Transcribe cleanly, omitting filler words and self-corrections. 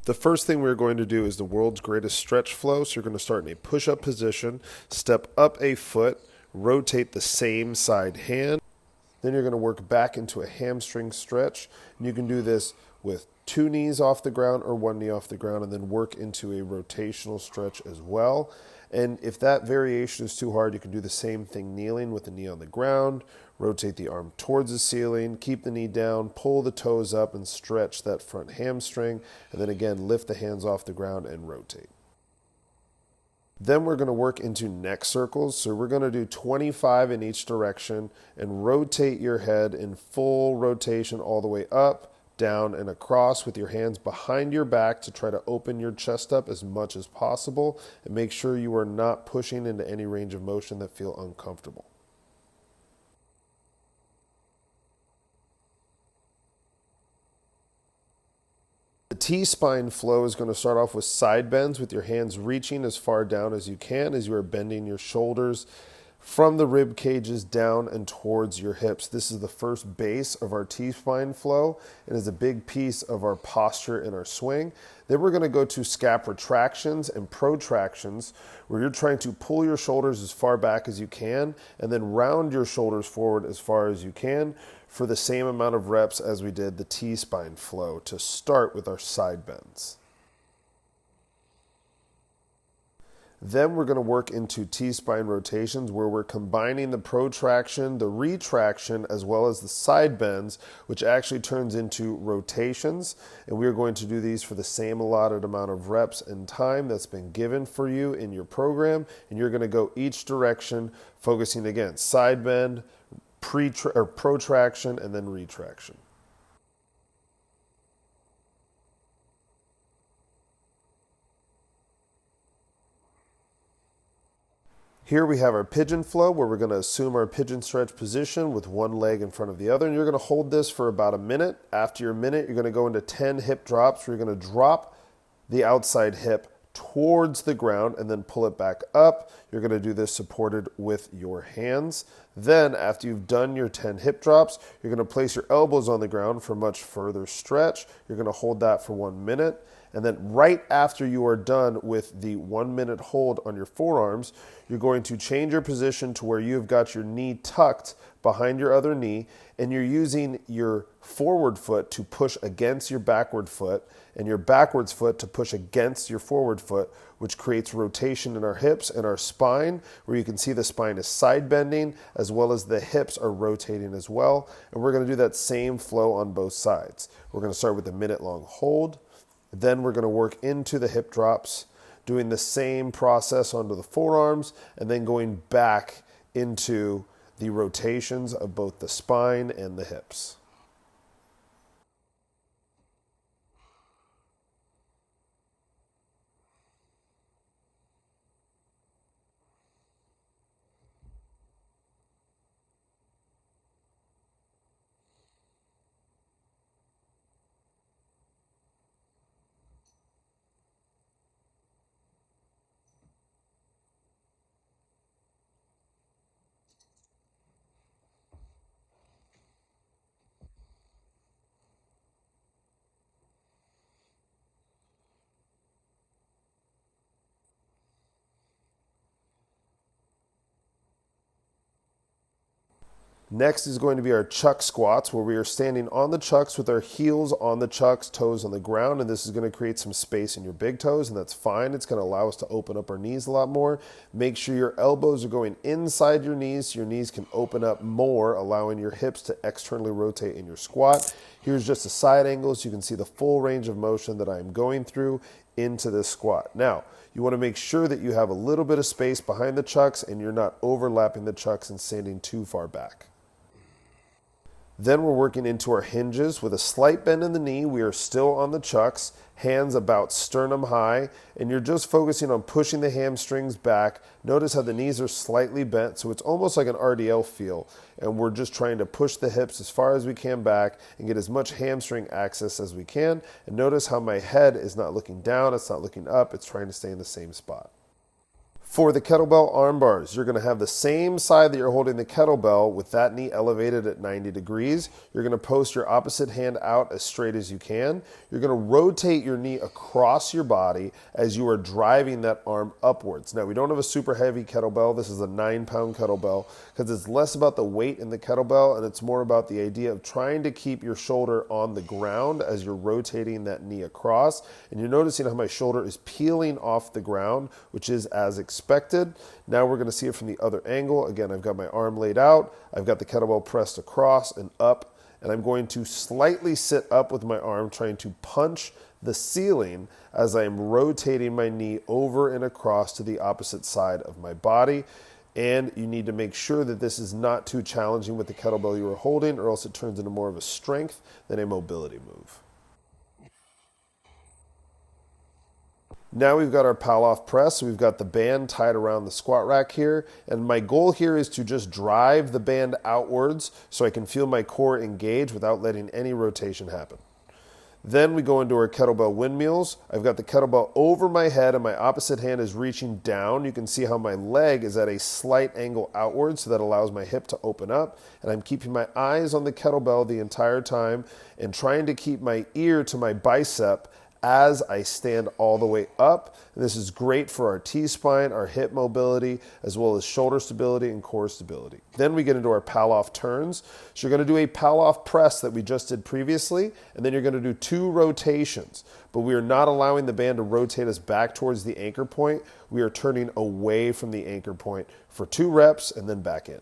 The first thing we're going to do is the world's greatest stretch flow. So you're going to start in a push-up position, step up a foot, rotate the same side hand. Then you're going to work back into a hamstring stretch. And you can do this with 2 knees off the ground or 1 knee off the ground, and then work into a rotational stretch as well. And if that variation is too hard, you can do the same thing kneeling with the knee on the ground, rotate the arm towards the ceiling, keep the knee down, pull the toes up and stretch that front hamstring, and then again, lift the hands off the ground and rotate. Then we're going to work into neck circles. So we're going to do 25 in each direction and rotate your head in full rotation all the way up, down, and across with your hands behind your back to try to open your chest up as much as possible, and make sure you are not pushing into any range of motion that feel uncomfortable. The T-spine flow is going to start off with side bends with your hands reaching as far down as you can as you are bending your shoulders from the rib cages down and towards your hips. This is the first base of our T-spine flow and is a big piece of our posture in our swing. Then we're going to go to scap retractions and protractions, where you're trying to pull your shoulders as far back as you can and then round your shoulders forward as far as you can for the same amount of reps as we did the T-spine flow to start with our side bends. Then we're going to work into T-spine rotations, where we're combining the protraction, the retraction, as well as the side bends, which actually turns into rotations. And we're going to do these for the same allotted amount of reps and time that's been given for you in your program. And you're going to go each direction, focusing again, side bend, protraction, and then retraction. Here we have our pigeon flow, where we're going to assume our pigeon stretch position with one leg in front of the other. And you're going to hold this for about a minute. After your minute, you're going to go into 10 hip drops, where you're going to drop the outside hip towards the ground and then pull it back up. You're going to do this supported with your hands. Then after you've done your 10 hip drops, you're going to place your elbows on the ground for much further stretch. You're going to hold that for 1 minute. And then right after you are done with the 1 minute hold on your forearms, you're going to change your position to where you've got your knee tucked behind your other knee, and you're using your forward foot to push against your backward foot and your backwards foot to push against your forward foot, which creates rotation in our hips and our spine, where you can see the spine is side bending as well as the hips are rotating as well. And we're going to do that same flow on both sides. We're going to start with a minute-long hold. Then we're going to work into the hip drops, doing the same process onto the forearms, and then going back into the rotations of both the spine and the hips. Next is going to be our chuck squats, where we are standing on the chucks with our heels on the chucks, toes on the ground, and this is going to create some space in your big toes, and that's fine. It's going to allow us to open up our knees a lot more. Make sure your elbows are going inside your knees so your knees can open up more, allowing your hips to externally rotate in your squat. Here's just a side angle so you can see the full range of motion that I'm going through into this squat. Now, you want to make sure that you have a little bit of space behind the chucks and you're not overlapping the chucks and standing too far back. Then we're working into our hinges with a slight bend in the knee. We are still on the chucks, hands about sternum high, and you're just focusing on pushing the hamstrings back. Notice how the knees are slightly bent, so it's almost like an RDL feel. And we're just trying to push the hips as far as we can back and get as much hamstring access as we can. And notice how my head is not looking down, it's not looking up, it's trying to stay in the same spot. For the kettlebell arm bars, you're going to have the same side that you're holding the kettlebell with that knee elevated at 90 degrees. You're going to post your opposite hand out as straight as you can. You're going to rotate your knee across your body as you are driving that arm upwards. Now, we don't have a super heavy kettlebell. This is a 9-pound kettlebell because it's less about the weight in the kettlebell and it's more about the idea of trying to keep your shoulder on the ground as you're rotating that knee across. And you're noticing how my shoulder is peeling off the ground, which is as expected. Now we're going to see it from the other angle. Again, I've got my arm laid out. I've got the kettlebell pressed across and up, and I'm going to slightly sit up with my arm, trying to punch the ceiling as I'm rotating my knee over and across to the opposite side of my body. And you need to make sure that this is not too challenging with the kettlebell you are holding, or else it turns into more of a strength than a mobility move. Now we've got our pal-off press, so we've got the band tied around the squat rack here, and my goal here is to just drive the band outwards so I can feel my core engage without letting any rotation happen. Then we go into our kettlebell windmills. I've got the kettlebell over my head and my opposite hand is reaching down. You can see how my leg is at a slight angle outwards, so that allows my hip to open up, and I'm keeping my eyes on the kettlebell the entire time and trying to keep my ear to my bicep as I stand all the way up. And this is great for our T-spine, our hip mobility, as well as shoulder stability and core stability. Then we get into our pal-off turns. So you're going to do a pal-off press that we just did previously, and then you're going to do 2 rotations. But we are not allowing the band to rotate us back towards the anchor point. We are turning away from the anchor point for 2 reps and then back in.